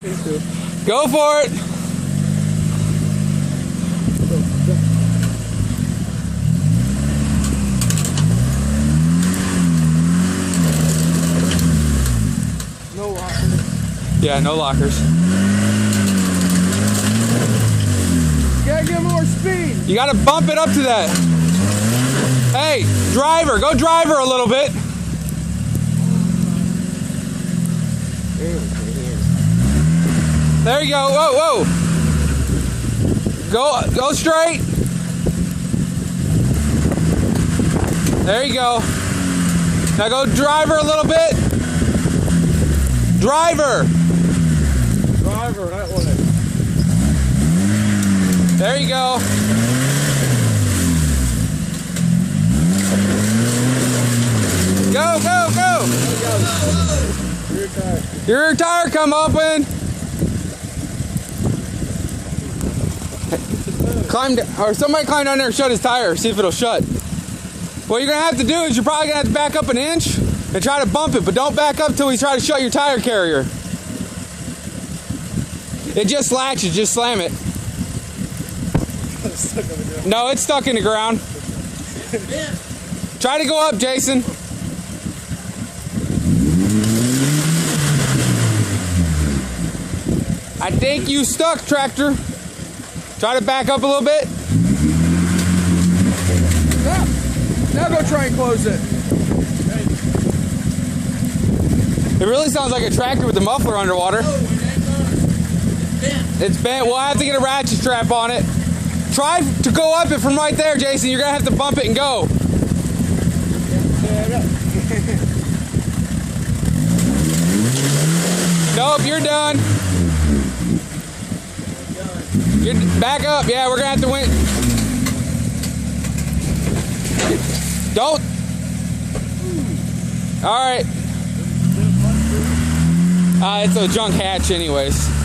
Go for it. No lockers. Yeah, no lockers. You gotta get more speed. You gotta bump it up to that. Hey, driver, go driver a little bit. There you go. Whoa, whoa. Go straight. There you go. Now go driver a little bit. Driver. Driver, that one. There you go. Go, go, go. Rear tire. Your rear tire come open. Climb down, or somebody climb down there and shut his tire, see if it'll shut. What you're gonna have to do is you're probably gonna have to back up an inch and try to bump it, but don't back up till we try to shut your tire carrier. It just latches, just slam it. No, it's stuck in the ground. Try to go up, Jason. I think you stuck, tractor. Try to back up a little bit. Now go try and close it. It really sounds like a tractor with the muffler underwater. It's bent. We'll have to get a ratchet strap on it. Try to go up it from right there, Jason. You're going to have to bump it and go. Nope, you're done. You're back up. Yeah, we're going to have to win. Don't. All right. It's a junk hatch anyways.